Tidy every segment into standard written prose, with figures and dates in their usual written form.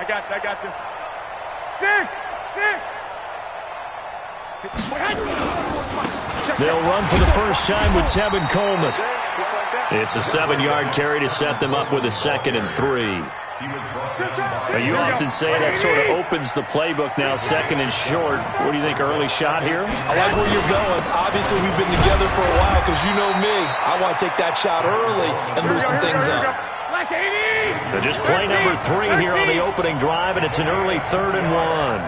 I got you. Six. They'll run for the first time with Tevin Coleman. It's a 7-yard carry to set them up with a 2nd and 3. Now, you often say that sort of opens the playbook now, 2nd and short. What do you think, early shot here? I like where you're going. Obviously, we've been together for a while because you know me. I want to take that shot early and loosen things up. They're just play number 3 here on the opening drive, and it's an early 3rd and 1.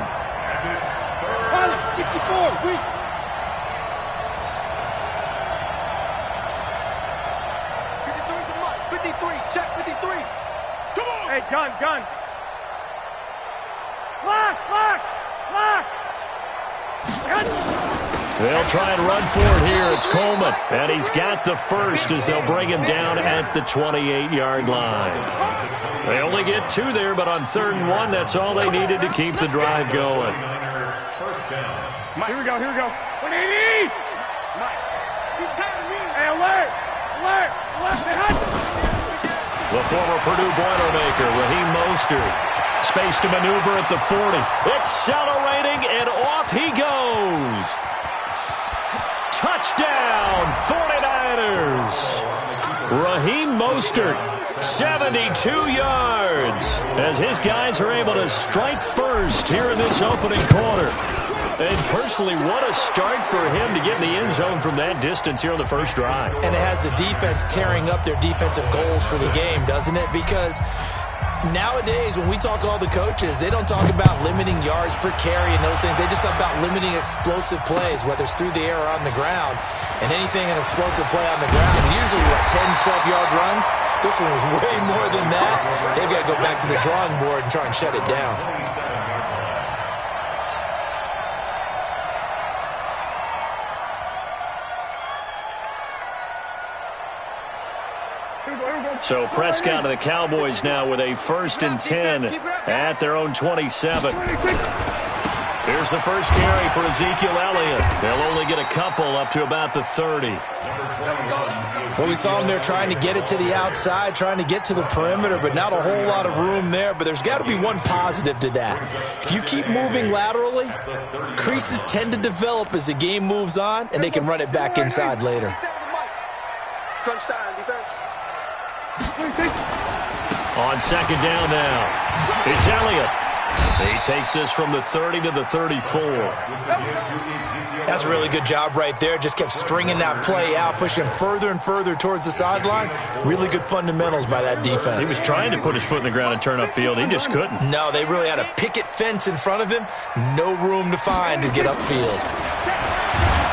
64, weak. Hey, gun. Lock. They'll try and run for it here. It's Coleman, and he's got the first as they'll bring him down at the 28-yard line. They only get 2 there, but on 3rd and 1, that's all they needed to keep the drive going. Here we go. 180. Hey, alert. The former Purdue Boilermaker, Raheem Mostert. Space to maneuver at the 40. Accelerating, and off he goes. Touchdown, 49ers. Raheem Mostert, 72 yards, as his guys are able to strike first here in this opening quarter. And personally, what a start for him to get in the end zone from that distance here on the first drive. And it has the defense tearing up their defensive goals for the game, doesn't it? Because nowadays, when we talk to all the coaches, they don't talk about limiting yards per carry and those things. They just talk about limiting explosive plays, whether it's through the air or on the ground. And anything an explosive play on the ground, usually, 10, 12-yard runs? This one was way more than that. They've got to go back to the drawing board and try and shut it down. So Prescott and the Cowboys now with a 1st and 10 at their own 27. Here's the first carry for Ezekiel Elliott. They'll only get a couple up to about the 30. Well, we saw them there trying to get it to the outside, trying to get to the perimeter, but not a whole lot of room there. But there's got to be one positive to that. If you keep moving laterally, creases tend to develop as the game moves on, and they can run it back inside later. Crunch time, defense. On 2nd down now, it's Elliott. He takes this from the 30 to the 34. That's a really good job right there. Just kept stringing that play out, pushing further and further towards the sideline. Really good fundamentals by that defense. He was trying to put his foot in the ground and turn upfield. He just couldn't. No, they really had a picket fence in front of him. No room to find to get upfield.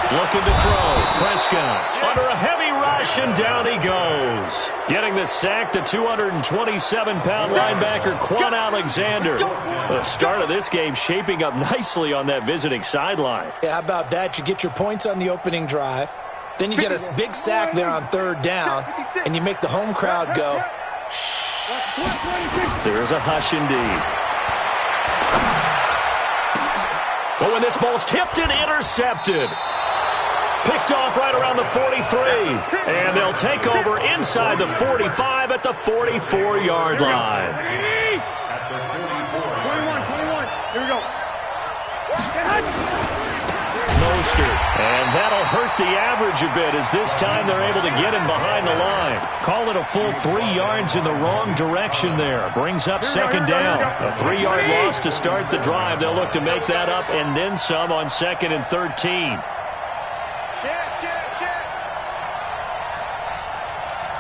Looking to throw. Prescott under a heavy rush, and down he goes. Getting the sack, the 227-pound linebacker, Quan Alexander. The start of this game shaping up nicely on that visiting sideline. Yeah, how about that? You get your points on the opening drive. Then you get a big sack there on 3rd down, and you make the home crowd go. There's a hush indeed. Oh, and this ball's tipped and intercepted. Picked off right around the 43. And they'll take over inside the 45 at the 44-yard line. 21. Here we go. Mostert. And that'll hurt the average a bit as this time they're able to get him behind the line. Call it a full 3 yards in the wrong direction there. Brings up 2nd down. A 3-yard loss to start the drive. They'll look to make that up and then some on 2nd and 13.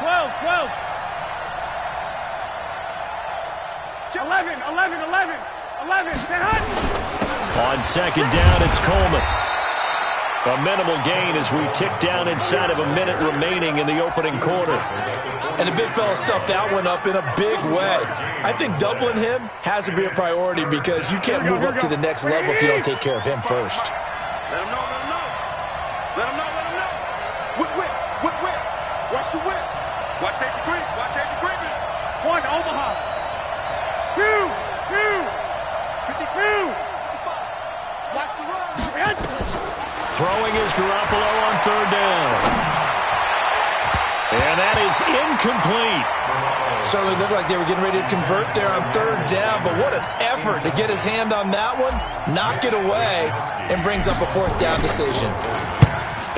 12. 11. On 2nd down, it's Coleman. A minimal gain as we tick down inside of a minute remaining in the opening quarter. And the big fella stuffed that one up in a big way. I think doubling him has to be a priority because you can't move up to the next level if you don't take care of him first. Let him know. Whip. Watch the whip. Watch safety creep. 1, Omaha. 2. 52. Watch the run. Throwing is Garoppolo on 3rd down. And that is incomplete. Certainly looked like they were getting ready to convert there on third down, but what an effort to get his hand on that one, knock it away, and brings up a fourth down decision.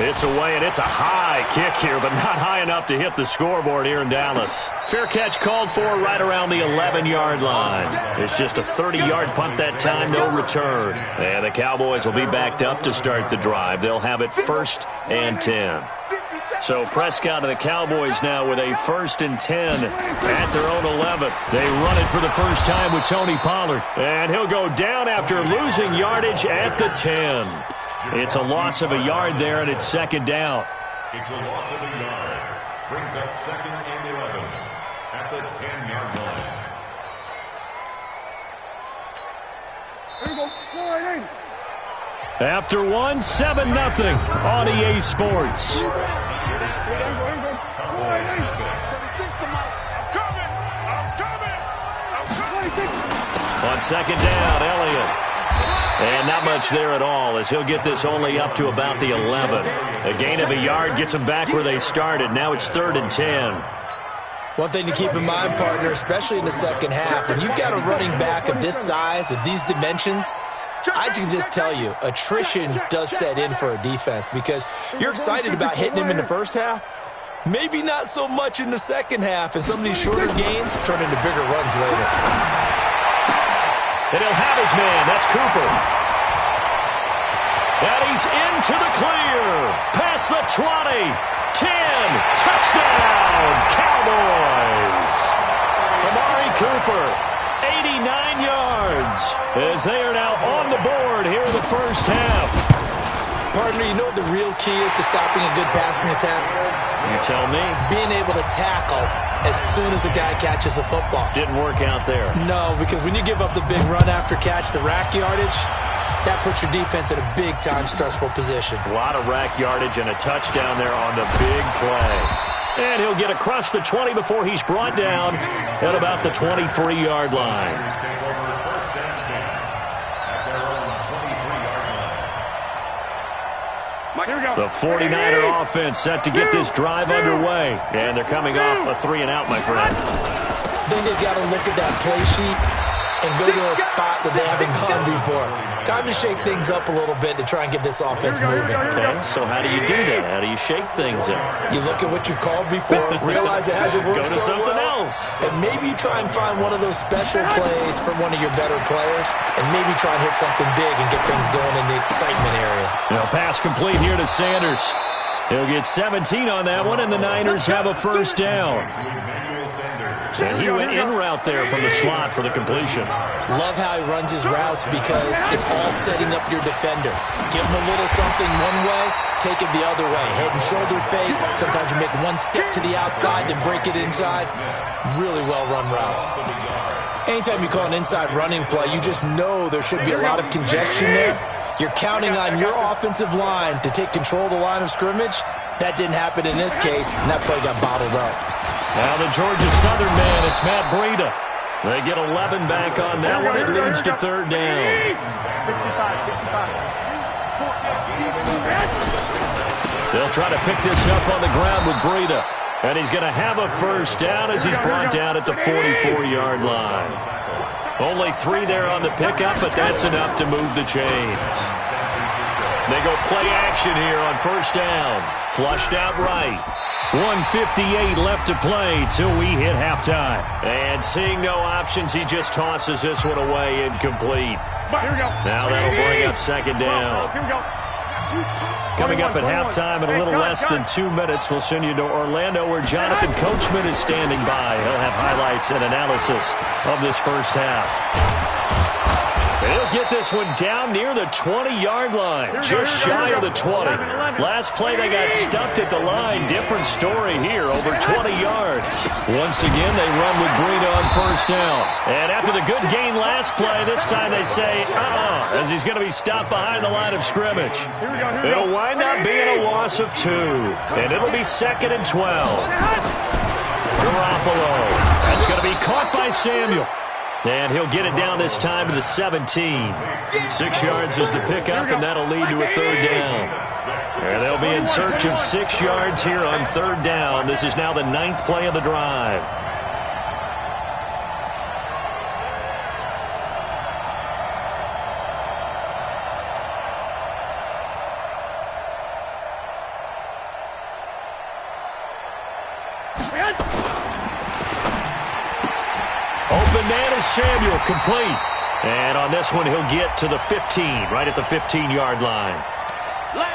It's away, and it's a high kick here, but not high enough to hit the scoreboard here in Dallas. Fair catch called for right around the 11-yard line. It's just a 30-yard punt that time, no return. And the Cowboys will be backed up to start the drive. They'll have it 1st and 10. So Prescott and the Cowboys now with a 1st and 10 at their own 11. They run it for the first time with Tony Pollard. And he'll go down after losing yardage at the 10. It's a loss of a yard there, and it's 2nd down. It's a loss of a yard. Brings up 2nd and 11 at the 10-yard line. There you go. Go right in. After one, 7-0 on EA Sports. On 2nd down, Elliott. And not much there at all as he'll get this only up to about the 11. A gain of a yard gets them back where they started. Now it's 3rd and 10. One thing to keep in mind, partner, especially in the second half, when you've got a running back of this size, of these dimensions, I can just tell you, attrition does set in for a defense because you're excited about hitting him in the first half. Maybe not so much in the second half, and some of these shorter gains turn into bigger runs later. And he'll have his man. That's Cooper. And he's into the clear. Past the 20. 10. Touchdown, Cowboys. Amari Cooper, 89 yards, as they are now on the board here in the first half. Partner, you know what the real key is to stopping a good passing attack? You tell me. Being able to tackle as soon as a guy catches the football. Didn't work out there. No, because when you give up the big run after catch, the rack yardage, that puts your defense in a big-time stressful position. A lot of rack yardage and a touchdown there on the big play. And he'll get across the 20 before he's brought down at about the 23-yard line. The 49er offense set to get this drive underway. And they're coming off a 3-and-out, my friend. I think they've got to look at that play sheet and go to a spot that they haven't gone before. Time to shake things up a little bit to try and get this offense moving. Okay, so how do you do that? How do you shake things up? You look at what you've called before, realize it hasn't worked Go to so something well, else. and maybe you try and find one of those special plays from one of your better players, and maybe try and hit something big and get things going in the excitement area. Now, pass complete here to Sanders. He'll get 17 on that one, and the Niners have a first down. And he went in route there from the slot for the completion. Love how he runs his routes because it's all setting up your defender. Give him a little something one way, take it the other way. Head and shoulder fake. Sometimes you make one step to the outside, then break it inside. Really well-run route. Anytime you call an inside running play, you just know there should be a lot of congestion there. You're counting on your offensive line to take control of the line of scrimmage. That didn't happen in this case, and that play got bottled up. Now the Georgia Southern man, it's Matt Breida. They get 11 back on that one. It leads to 3rd down. They'll try to pick this up on the ground with Breida. And he's going to have a first down as he's brought down at the 44-yard line. Only 3 there on the pickup, but that's enough to move the chains. They go play action here on first down. Flushed out right. 1:58 left to play till we hit halftime. And seeing no options, he just tosses this one away incomplete. Now that'll bring up 2nd down. Coming up at halftime in a little less than 2 minutes, we'll send you to Orlando where Jonathan Coachman is standing by. He'll have highlights and analysis of this first half. And he'll get this one down near the 20-yard line, just shy of the 20. Last play, they got stuffed at the line. Different story here, over 20 yards. Once again, they run with Breida on first down. And after the good gain last play, this time they say, as he's going to be stopped behind the line of scrimmage. It'll wind up being a loss of 2. And it'll be 2nd and 12. Garoppolo. That's going to be caught by Samuel. And he'll get it down this time to the 17. 6 yards is the pickup, and that'll lead to a 3rd down. And they'll be in search of 6 yards here on 3rd down. This is now the 9th play of the drive. Deebo Samuel, complete. And on this one, he'll get to the 15, right at the 15-yard line.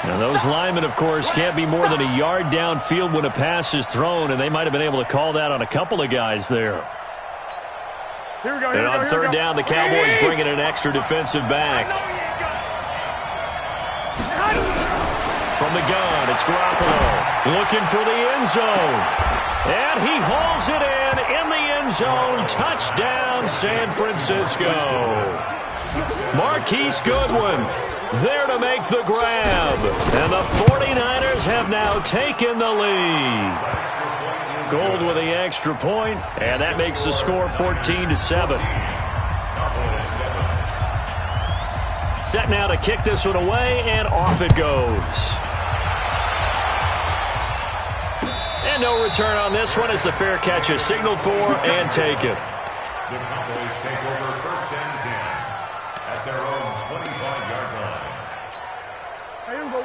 Now, those linemen, of course, can't be more than a yard downfield when a pass is thrown, and they might have been able to call that on a couple of guys there. Here we go. And on third down, the Cowboys bring in an extra defensive back. From the gun, it's Garoppolo looking for the end zone. And he hauls it in the end zone. Touchdown, San Francisco. Marquise Goodwin there to make the grab. And the 49ers have now taken the lead. Gold with the extra point, and that makes the score 14-7. Set now to kick this one away, and off it goes. And no return on this one as the fair catch is signaled for and taken. The Cowboys take over first and 10 at their own 25-yard line.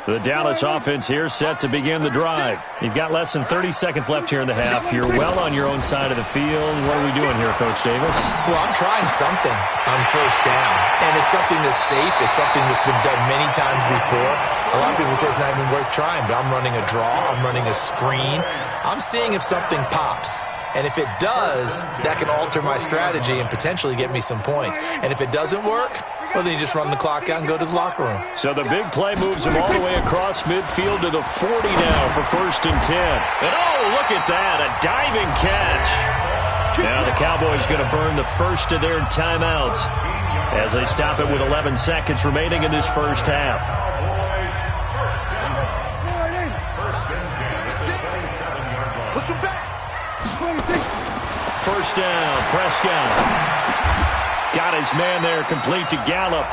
The Dallas offense here set to begin the drive. You've got less than 30 seconds left here in the half. You're well on your own side of the field. What are we doing here, Coach Davis? Well, I'm trying something on first down, and it's something that's safe. It's something that's been done many times before. A lot of people say it's not even worth trying, but I'm running a draw. I'm running a screen. I'm seeing if something pops. And if it does, that can alter my strategy and potentially get me some points. And if it doesn't work, well, then you just run the clock out and go to the locker room. So the big play moves him all the way across midfield to the 40 now for first and 10. And oh, look at that, a diving catch. Now the Cowboys going to burn the first of their timeouts as they stop it with 11 seconds remaining in this first half. Push him back. First down, Prescott. Got his man there, complete to Gallup.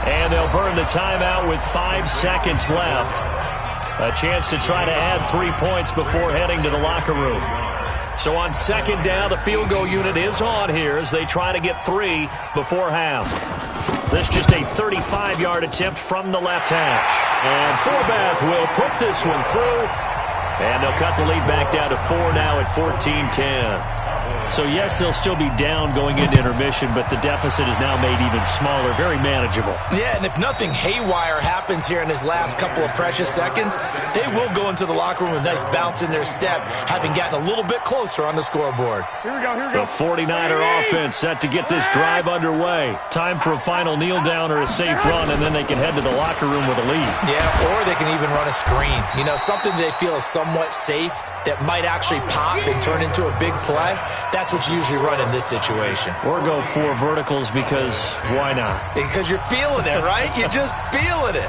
And they'll burn the timeout with 5 seconds left. A chance to try to add 3 points before heading to the locker room. So on second down, the field goal unit is on here as they try to get 3 before half. This just a 35-yard attempt from the left hash. And Forbath will put this one through. And they'll cut the lead back down to 4 now at 14-10. So, yes, they'll still be down going into intermission, but the deficit is now made even smaller, very manageable. Yeah, and if nothing haywire happens here in his last couple of precious seconds, they will go into the locker room with a nice bounce in their step, having gotten a little bit closer on the scoreboard. Here we go. The 49er offense set to get this drive underway. Time for a final kneel down or a safe run, and then they can head to the locker room with a lead. Yeah, or they can even run a screen. You know, something they feel is somewhat safe that might actually pop and turn into a big play. That's what you usually run in this situation. Or go 4 verticals because why not? Because you're feeling it, right? You're just feeling it.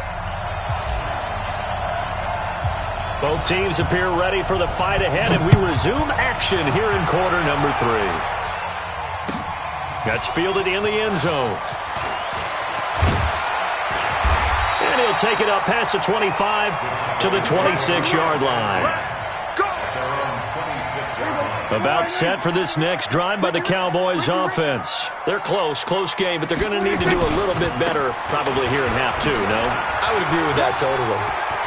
Both teams appear ready for the fight ahead, and we resume action here in quarter number 3. That's fielded in the end zone. And he'll take it up past the 25 to the 26-yard line. About set for this next drive by the Cowboys offense. They're close game, but they're going to need to do a little bit better probably here in half 2, no? I would agree with that totally.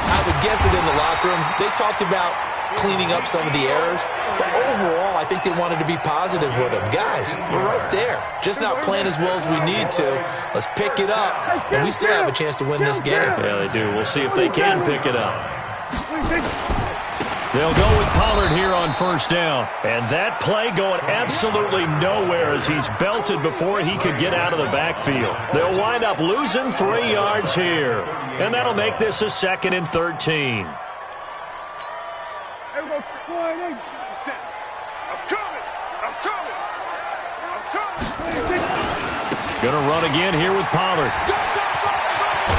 I would guess it in the locker room. They talked about cleaning up some of the errors, but overall, I think they wanted to be positive with them. Guys, we're right there. Just not playing as well as we need to. Let's pick it up, and we still have a chance to win this game. Yeah, they do. We'll see if they can pick it up. They'll go with Pollard here on first down. And that play going absolutely nowhere as he's belted before he could get out of the backfield. They'll wind up losing 3 yards here. And that'll make this a 2nd and 13. Gonna run again here with Pollard.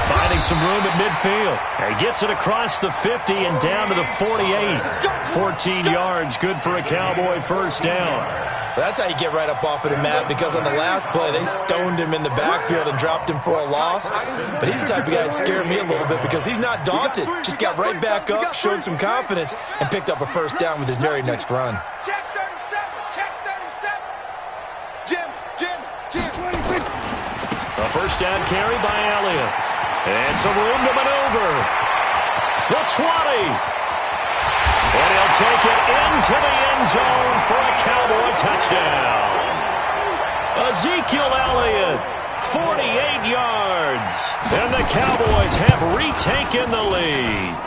Finding some room at midfield. He gets it across the 50 and down to the 48. 14 yards, good for a Cowboy first down. That's how you get right up off of the map, because on the last play, they stoned him in the backfield and dropped him for a loss. But he's the type of guy that scared me a little bit because he's not daunted. Just got right back up, showed some confidence, and picked up a first down with his very next run. Check 37. Jim. A first down carry by Elliott. And some room to maneuver. The 20. And he'll take it into the end zone for a Cowboy touchdown. Ezekiel Elliott, 48 yards. And the Cowboys have retaken the lead.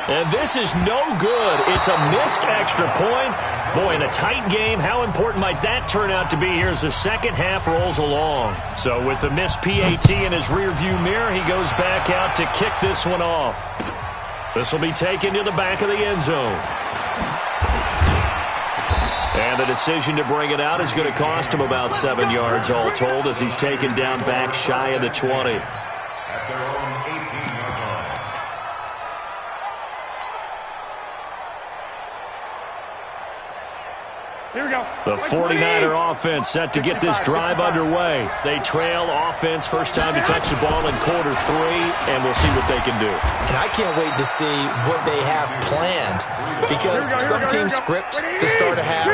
And this is no good. It's a missed extra point. Boy, in a tight game, how important might that turn out to be here as the second half rolls along? So with the missed PAT in his rearview mirror, he goes back out to kick this one off. This will be taken to the back of the end zone. And the decision to bring it out is going to cost him about 7 yards all told as he's taken down back shy of the 20. At their own 18-yard line. Here we go. The 49er offense set to get this drive underway. They trail offense first time to touch the ball in quarter 3, and we'll see what they can do. And I can't wait to see what they have planned because some teams script to start a half.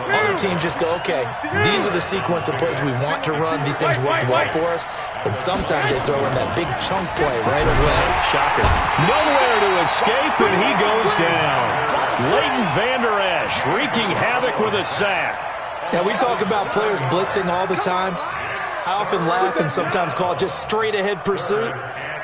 Other teams just go, okay, these are the sequence of plays we want to run. These things work well for us. And sometimes they throw in that big chunk play right away. Shocker. Nowhere to escape, and he goes down. Leighton Vander Esch wreaking havoc with a sack. Now, we talk about players blitzing all the time. I often laugh and sometimes call it just straight-ahead pursuit.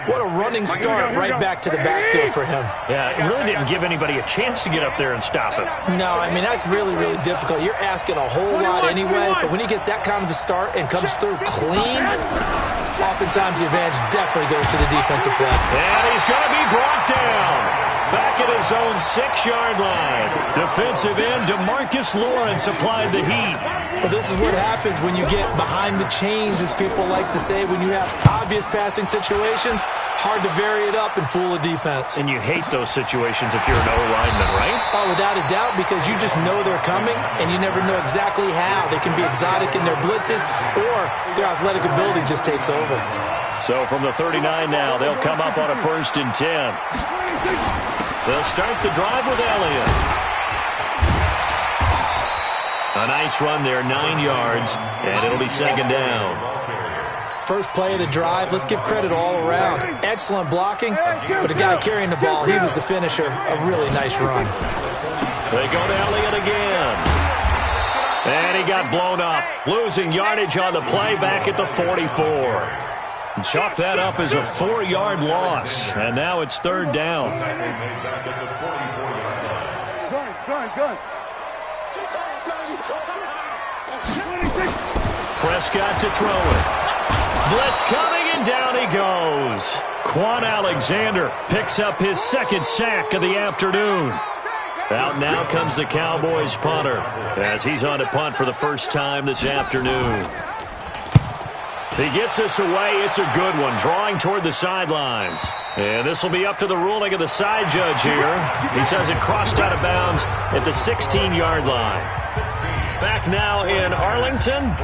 What a running start right back to the backfield for him. Yeah, it really didn't give anybody a chance to get up there and stop him. No, I mean, that's really, really difficult. You're asking a whole lot anyway, but when he gets that kind of a start and comes through clean, oftentimes the advantage definitely goes to the defensive play. And he's going to be brought down. Back at his own 6-yard line. Defensive end DeMarcus Lawrence applied the heat. Well, this is what happens when you get behind the chains, as people like to say. When you have obvious passing situations, hard to vary it up and fool a defense. And you hate those situations if you're an O-lineman, right? Oh, without a doubt, because you just know they're coming, and you never know exactly how. They can be exotic in their blitzes, or their athletic ability just takes over. So from the 39 now, they'll come up on a 1st and 10. They'll start the drive with Elliott. A nice run there, 9 yards, and it'll be 2nd down. First play of the drive, let's give credit all around. Excellent blocking, but the guy carrying the ball, he was the finisher. A really nice run. They go to Elliott again. And he got blown up, losing yardage on the play back at the 44. Chalk that up as a 4-yard loss, and now it's 3rd down. Gun. Prescott to throw it. Blitz coming, and down he goes. Quan Alexander picks up his 2nd sack of the afternoon. Out now comes the Cowboys punter as he's on to punt for the first time this afternoon. He gets this away. It's a good one, drawing toward the sidelines. And this will be up to the ruling of the side judge here. He says it crossed out of bounds at the 16-yard line. Back now in Arlington.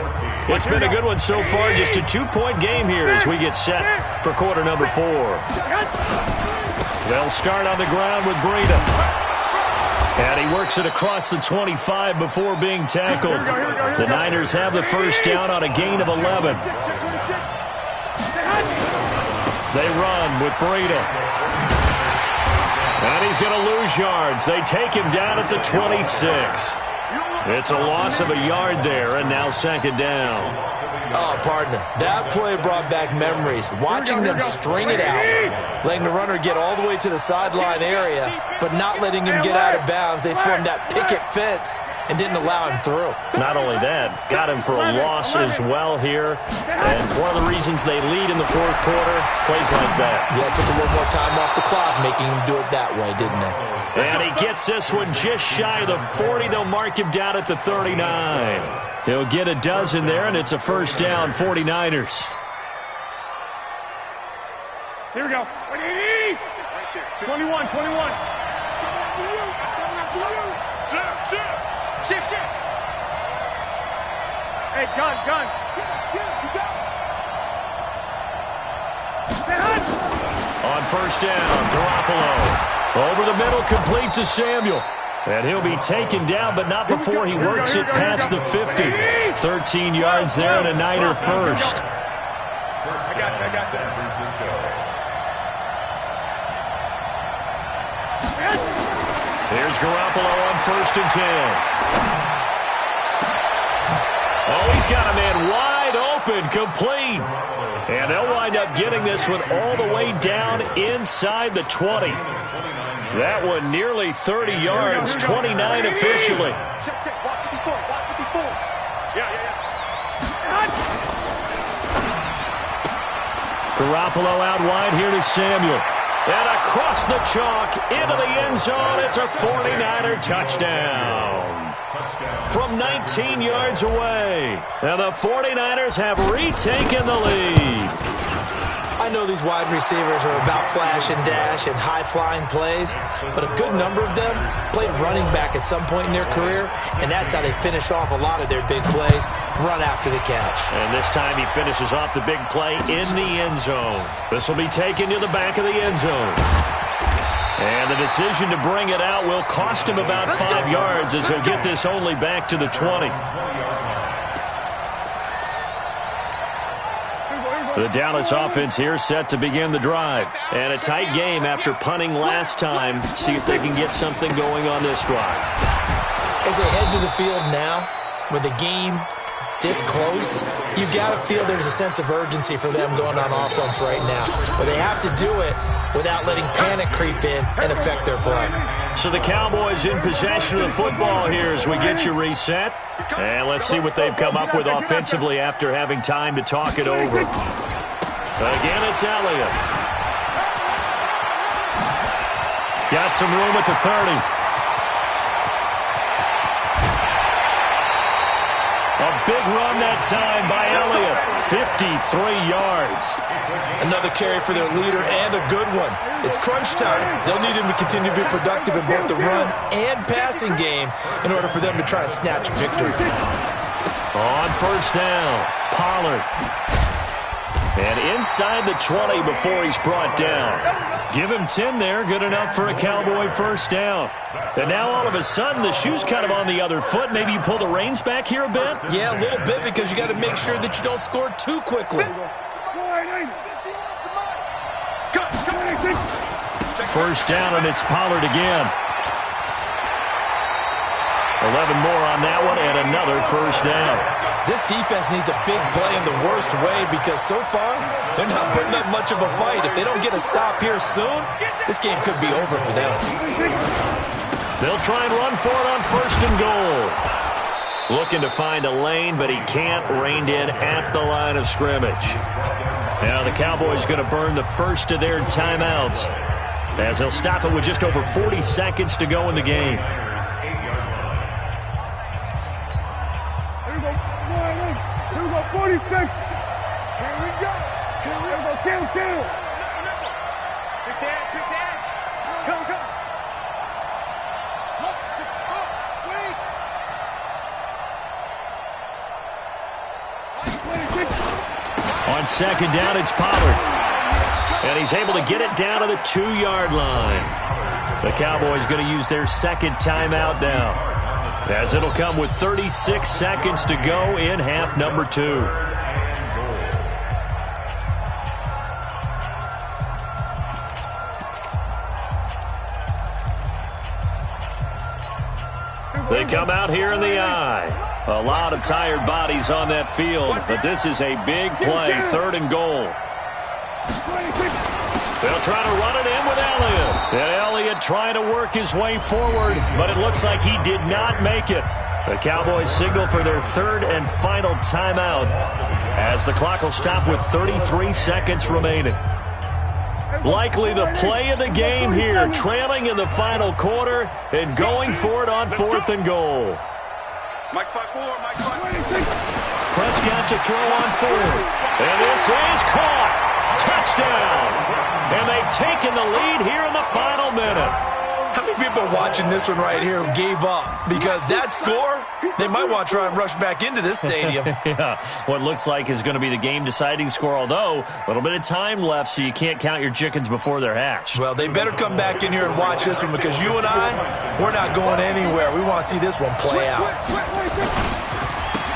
It's been a good one so far. Just a 2-point game here as we get set for quarter number 4. They'll start on the ground with Breida. And he works it across the 25 before being tackled. The Niners have the first down on a gain of 11. They run with Breida. And he's going to lose yards. They take him down at the 26. It's a loss of a yard there, and now 2nd down. Oh, partner, that play brought back memories. Watching them string it out, letting the runner get all the way to the sideline area, but not letting him get out of bounds. They formed that picket fence and didn't allow him through. Not only that, got him for a loss as well here. And one of the reasons they lead in the 4th quarter, plays like that. Yeah, it took a little more time off the clock, making him do it that way, didn't it? And he gets this one just shy of the 40. They'll mark him down at the 39. He'll get a dozen there, and it's a first down, 49ers. Here we go. 21. Shift. Hey, gun. On first down, Garoppolo. Over the middle, complete to Samuel. And he'll be taken down, but not before he works it past the 50. 13 yards there and a Niner first. I got San Francisco. Here's Garoppolo on 1st and 10. Oh, he's got a man wide open, complete. And they'll wind up getting this one all the way down inside the 20. That one nearly 30 yards, 29 officially. Check, check. Walk 54. Walk 54. Yeah. Garoppolo out wide here to Samuel. And across the chalk into the end zone. It's a 49er touchdown. From 19 yards away. And the 49ers have retaken the lead. I know these wide receivers are about flash and dash and high-flying plays, but a good number of them played running back at some point in their career, and that's how they finish off a lot of their big plays, run after the catch. And this time he finishes off the big play in the end zone. This will be taken to the back of the end zone. And the decision to bring it out will cost him about 5 yards as he'll get this only back to the 20. The Dallas offense here set to begin the drive. And a tight game after punting last time. See if they can get something going on this drive. As they head to the field now, with the game this close, you've got to feel there's a sense of urgency for them going on offense right now. But they have to do it without letting panic creep in and affect their play. So the Cowboys in possession of the football here as we get you reset. And let's see what they've come up with offensively after having time to talk it over. Again, it's Elliott. Got some room at the 30. A big run that time by Elliott. 53 yards. Another carry for their leader and a good one. It's crunch time. They'll need him to continue to be productive in both the run and passing game in order for them to try and snatch victory. On first down, Pollard. And inside the 20 before he's brought down. Give him 10 there, good enough for a Cowboy first down. And now all of a sudden the shoe's kind of on the other foot. Maybe you pull the reins back here a bit? Yeah, a little bit because you got to make sure that you don't score too quickly. First down, and it's Pollard again. 11 more on that one, and another first down. This defense needs a big play in the worst way because so far, they're not putting up much of a fight. If they don't get a stop here soon, this game could be over for them. They'll try and run for it on first and goal. Looking to find a lane, but he can't. Reined in at the line of scrimmage. Now the Cowboys going to burn the first of their timeouts as they'll stop it with just over 40 seconds to go in the game. Here we go, 46. Here we go. Kill. Pick the edge. Come. Wait. On second down, it's Pollard. And he's able to get it down to the 2-yard line. The Cowboys going to use their second timeout now, as it'll come with 36 seconds to go in half number 2. They come out here in the eye. A lot of tired bodies on that field, but this is a big play, third and goal. They'll try to run it in with Elliott. And Elliott trying to work his way forward, but it looks like he did not make it. The Cowboys signal for their third and final timeout as the clock will stop with 33 seconds remaining. Likely the play of the game here, trailing in the final quarter and going for it on fourth and goal. Mike 5-4, Mike 5. Prescott to throw on fourth. And this is caught. Touchdown. And they've taken the lead here in the final minute. How many people watching this one right here gave up? Because that score, they might want to try and rush back into this stadium. Yeah, what looks like is going to be the game-deciding score, although a little bit of time left, so you can't count your chickens before they're hatched. Well, they better come back in here and watch this one because you and I, we're not going anywhere. We want to see this one play out.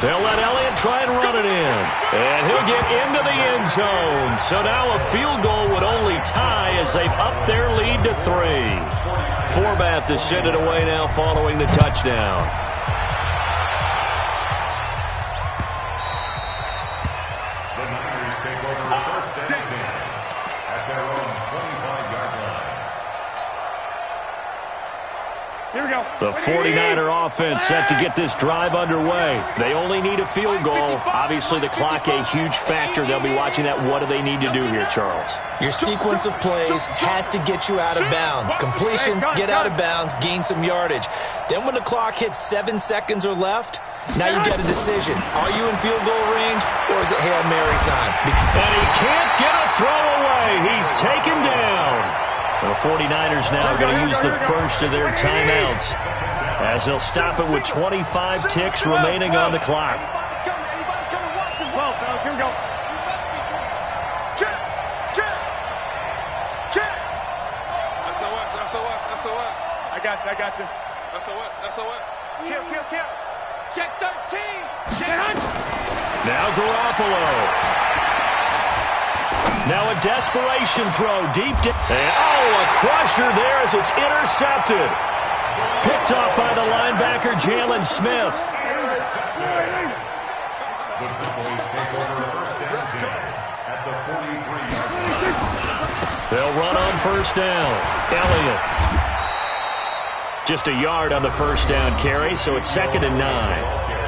They'll let Elliott try and run it in. And he'll get into the end zone. So now a field goal would only tie as they've upped their lead to 3. Forbath to send it away now following the touchdown. take over first and 10 at their own 25-yard line. Here we go. The 49er offense set to get this drive underway. They only need a field goal. Obviously, the clock a huge factor. They'll be watching that. What do they need to do here, Charles? Your sequence of plays has to get you out of bounds. Completions, get out of bounds, gain some yardage. Then when the clock hits 7 seconds or left, now you get a decision. Are you in field goal range, or is it Hail Mary time? And he can't get a throw away. He's taken down. The 49ers now going to use the first of their timeouts as they'll stop it with 25 ticks remaining on the clock. Well, fellas, here we go. Check, check, check. SOS. I got you. SOS. Kill. Check 13. Check. Now Garoppolo. Now a desperation throw deep. A crusher there as it's intercepted. Picked off by the linebacker, Jalen Smith. The Cowboys take over first and 10 at the 43-yard line. They'll run on first down. Elliott. Just a yard on the first down carry, so it's 2nd and 9.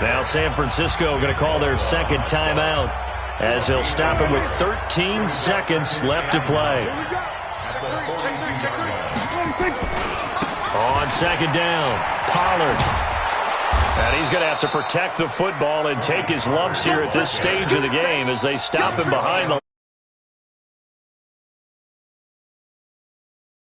Now San Francisco going to call their second timeout as they'll stop it with 13 seconds left to play. On second down, Pollard. And he's going to have to protect the football and take his lumps here at this stage of the game as they stop him behind the